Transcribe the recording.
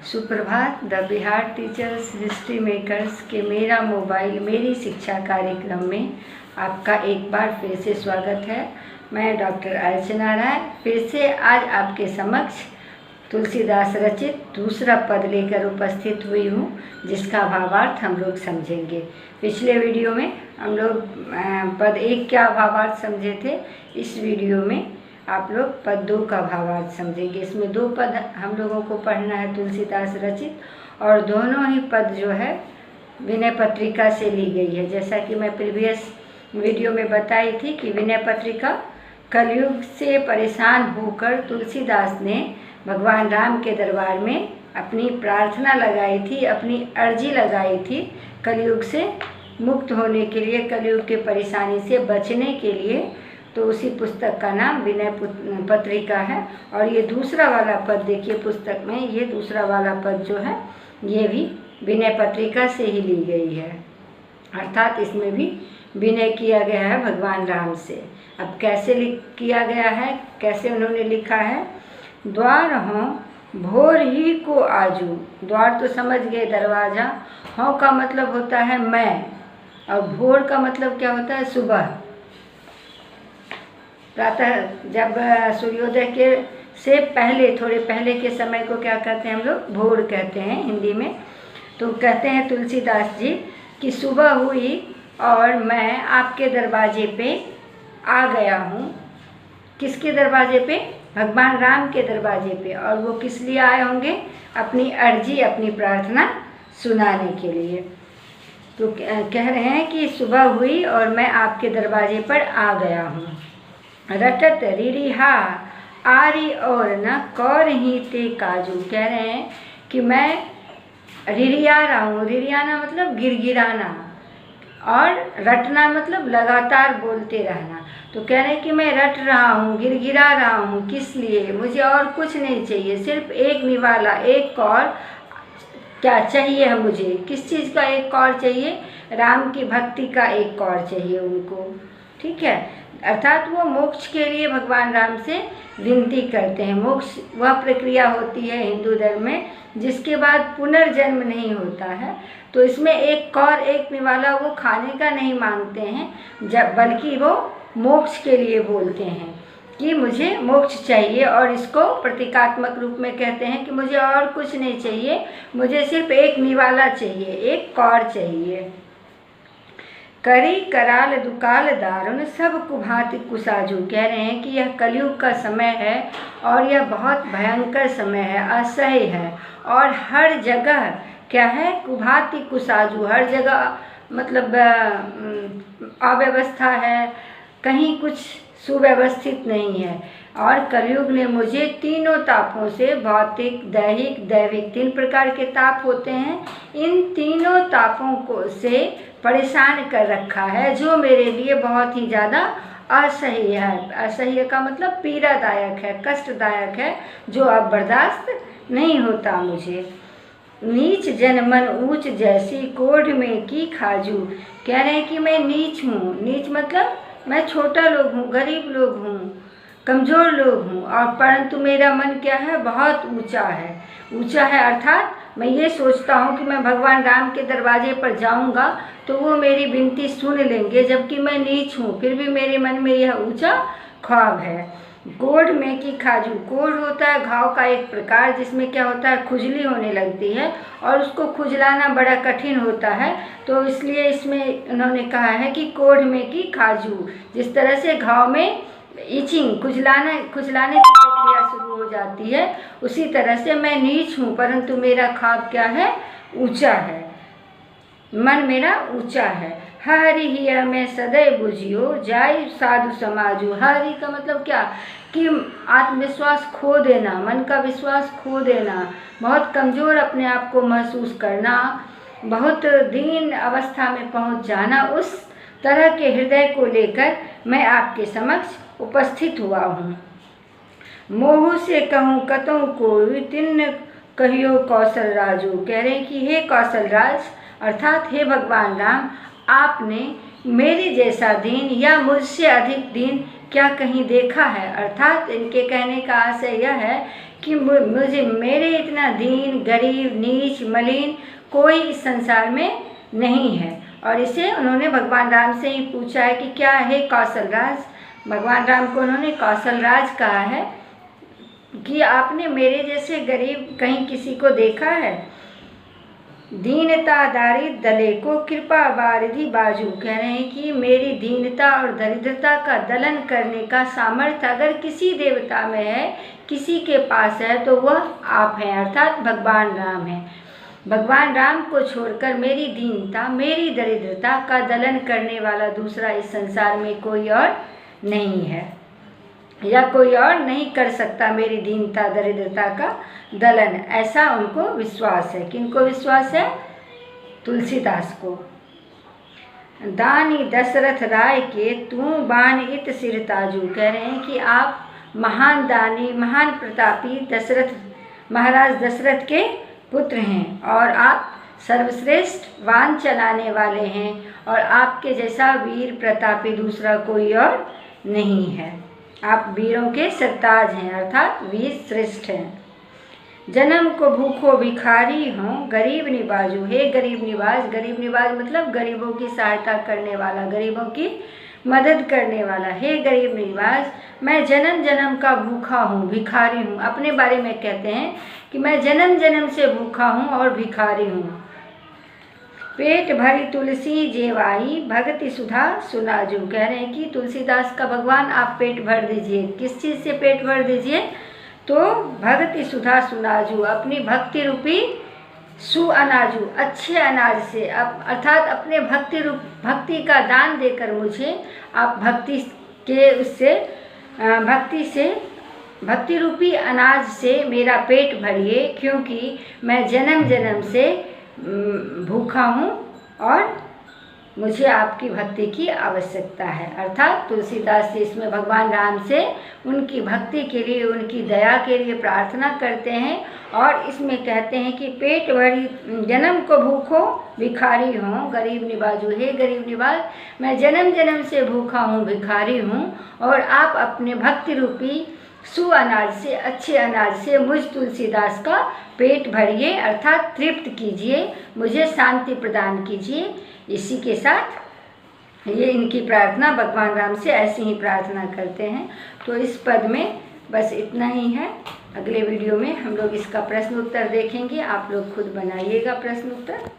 सुप्रभात। The Bihar teachers history makers के मेरा मोबाइल मेरी शिक्षा कार्यक्रम में आपका एक बार फिर से स्वागत है। मैं डॉक्टर अर्चना राय फिर से आज आपके समक्ष तुलसीदास रचित दूसरा पद लेकर उपस्थित हुई हूँ, जिसका भावार्थ हम लोग समझेंगे। पिछले वीडियो में हम लोग पद 1 का भावार्थ समझे थे। इस वीडियो में आप लोग पद 2 का भावार्थ समझेंगे। इसमें 2 पद हम लोगों को पढ़ना है तुलसीदास रचित, और दोनों ही पद जो है विनय पत्रिका से ली गई है। जैसा कि मैं प्रीवियस वीडियो में बताई थी कि विनय पत्रिका कलयुग से परेशान होकर तुलसीदास ने भगवान राम के दरबार में अपनी प्रार्थना लगाई थी, अपनी अर्जी लगाई थी कलयुग से मुक्त होने के लिए, कलयुग के परेशानी से बचने के लिए। तो उसी पुस्तक का नाम विनय पत्रिका है। और ये दूसरा वाला पद देखिए पुस्तक में, ये दूसरा वाला पद जो है ये भी विनय पत्रिका से ही ली गई है, अर्थात इसमें भी विनय किया गया है भगवान राम से। अब कैसे किया गया है, कैसे उन्होंने लिखा है। द्वार हों भोर ही को आजू। द्वार तो समझ गए, दरवाज़ा। हों का मतलब होता है मैं, और भोर का मतलब क्या होता है, सुबह। प्रातः जब सूर्योदय के से पहले, थोड़े पहले के समय को क्या कहते हैं हम लोग, भोर कहते हैं हिंदी में। तो कहते हैं तुलसीदास जी कि सुबह हुई और मैं आपके दरवाजे पे आ गया हूँ। किसके दरवाजे पे? भगवान राम के दरवाजे पे। और वो किस लिए आए होंगे? अपनी अर्जी, अपनी प्रार्थना सुनाने के लिए। तो कह रहे हैं कि सुबह हुई और मैं आपके दरवाजे पर आ गया हूँ। रटत रिरिहा आरी और न कौर ही ते काजू। कह रहे हैं कि मैं रिरिया रहा हूँ। रिरियाना मतलब गिरगिराना, और रटना मतलब लगातार बोलते रहना। तो कह रहे हैं कि मैं रट रहा हूँ, गिरगिरा रहा हूँ। किस लिए? मुझे और कुछ नहीं चाहिए, सिर्फ एक निवाला, एक कौर क्या चाहिए है मुझे। किस चीज़ का एक कौर चाहिए? राम की भक्ति का एक कौर चाहिए उनको। ठीक है, अर्थात वो मोक्ष के लिए भगवान राम से विनती करते हैं। मोक्ष वह प्रक्रिया होती है हिंदू धर्म में जिसके बाद पुनर्जन्म नहीं होता है। तो इसमें एक कौर, एक निवाला वो खाने का नहीं मांगते हैं, जब बल्कि वो मोक्ष के लिए बोलते हैं कि मुझे मोक्ष चाहिए। और इसको प्रतीकात्मक रूप में कहते हैं कि मुझे और कुछ नहीं चाहिए, मुझे सिर्फ एक निवाला चाहिए, एक कौर चाहिए। करी कराल दुकाल दारुण सब कुभाति कुसाजू। कह रहे हैं कि यह कलयुग का समय है और यह बहुत भयंकर समय है, असह्य है। और हर जगह क्या है? कुभाति कुसाजू। हर जगह मतलब अव्यवस्था है, कहीं कुछ सुव्यवस्थित नहीं है। और कलयुग ने मुझे तीनों तापों से, भौतिक, दैहिक, दैविक, 3 प्रकार के ताप होते हैं, इन तीनों तापों को से परेशान कर रखा है, जो मेरे लिए बहुत ही ज़्यादा असह्य है। असह्य का मतलब पीड़ादायक है, कष्टदायक है, जो अब बर्दाश्त नहीं होता मुझे। नीच जन मन ऊंच जैसी कोढ़ में की खाजू। कह रहे हैं कि मैं नीच हूँ। नीच मतलब मैं छोटा लोग हूँ, गरीब लोग हूँ, कमज़ोर लोग हूँ, और परंतु मेरा मन क्या है? बहुत ऊंचा है। ऊंचा है अर्थात मैं ये सोचता हूँ कि मैं भगवान राम के दरवाजे पर जाऊँगा तो वो मेरी विनती सुन लेंगे, जबकि मैं नीच हूँ, फिर भी मेरे मन में यह ऊंचा ख्वाब है। कोढ़ में की खाजू। कोढ़ होता है घाव का एक प्रकार, जिसमें क्या होता है? खुजली होने लगती है और उसको खुजलाना बड़ा कठिन होता है। तो इसलिए इसमें उन्होंने कहा है कि कोढ़ में की खाजू। जिस तरह से घाव में इचिंग, खुजलाने की प्रक्रिया शुरू हो जाती है, उसी तरह से मैं नीच हूँ, परंतु मेरा ख्वाब क्या है? ऊंचा है, मन मेरा ऊंचा है। हरि ही मैं सदैव बुझियो जाय साधु समाजू। हरि का मतलब क्या? कि आत्मविश्वास खो देना, मन का विश्वास खो देना, बहुत कमज़ोर अपने आप को महसूस करना, बहुत दीन अवस्था में पहुंच जाना। उस तरह के हृदय को लेकर मैं आपके समक्ष उपस्थित हुआ हूँ। मोह से कहूँ कतों को तिन्न कहियो कौशल राजू। कह रहे हैं कि हे कौशल राज, अर्थात हे भगवान राम, आपने मेरे जैसा दीन या मुझसे अधिक दीन क्या कहीं देखा है? अर्थात इनके कहने का आशय यह है कि मुझे मेरे इतना दीन, गरीब, नीच, मलिन कोई इस संसार में नहीं है। और इसे उन्होंने भगवान राम से ही पूछा है कि क्या है कौशलराज, भगवान राम को उन्होंने कौशलराज कहा है कि आपने मेरे जैसे गरीब कहीं किसी को देखा है? दीनता दारिद्र दले को कृपा बारिधि बाजू, कह रहे हैं कि मेरी दीनता और दरिद्रता का दलन करने का सामर्थ्य अगर किसी देवता में है, किसी के पास है, तो वह आप हैं, अर्थात भगवान राम हैं। भगवान राम को छोड़कर मेरी दीनता, मेरी दरिद्रता का दलन करने वाला दूसरा इस संसार में कोई और नहीं है, या कोई और नहीं कर सकता मेरी दीनता दरिद्रता का दलन। ऐसा उनको विश्वास है। किनको विश्वास है? तुलसीदास को। दानी दशरथ राय के तू बान इत सिर ताजू, कह रहे हैं कि आप महान दानी, महान प्रतापी दशरथ, महाराज दशरथ के पुत्र हैं और आप सर्वश्रेष्ठ वान चलाने वाले हैं और आपके जैसा वीर प्रतापी दूसरा कोई और नहीं है। आप वीरों के सरताज हैं, अर्थात वीर श्रेष्ठ हैं। जन्म को भूखो भिखारी हों गरीब निवाजू, हे गरीब निवाज, गरीब निवाज मतलब गरीबों की सहायता करने वाला, गरीबों की मदद करने वाला। हे गरीब निवाज, मैं जन्म जन्म का भूखा हूँ, भिखारी हूँ। अपने बारे में कहते हैं कि मैं जन्म जन्म से भूखा हूँ और भिखारी हूँ। पेट भरी तुलसी जेवाई भगति सुधा सुनाजू, कह रहे हैं कि तुलसीदास का भगवान आप पेट भर दीजिए। किस चीज़ से पेट भर दीजिए? तो भगति सुधा सुनाजू, अपनी भक्ति रूपी सु अनाजू, अच्छे अनाज से, अर्थात अपने भक्ति का दान देकर मुझे आप भक्ति के उससे भक्ति रूपी अनाज से मेरा पेट भरिए, क्योंकि मैं जन्म जन्म से भूखा हूँ और मुझे आपकी भक्ति की आवश्यकता है। अर्थात तुलसीदास जी इसमें भगवान राम से उनकी भक्ति के लिए, उनकी दया के लिए प्रार्थना करते हैं और इसमें कहते हैं कि पेट भरी जन्म को भूखो भिखारी हूँ गरीब निवाजू, हे गरीब निवाज, मैं जन्म जन्म से भूखा हूँ, भिखारी हूँ और आप अपने भक्ति रूपी सु अनाज से, अच्छे अनाज से मुझ तुलसीदास का पेट भरिए, अर्थात तृप्त कीजिए, मुझे शांति प्रदान कीजिए। इसी के साथ ये इनकी प्रार्थना भगवान राम से ऐसे ही प्रार्थना करते हैं। तो इस पद में बस इतना ही है। अगले वीडियो में हम लोग इसका प्रश्न उत्तर देखेंगे। आप लोग खुद बनाइएगा प्रश्न उत्तर।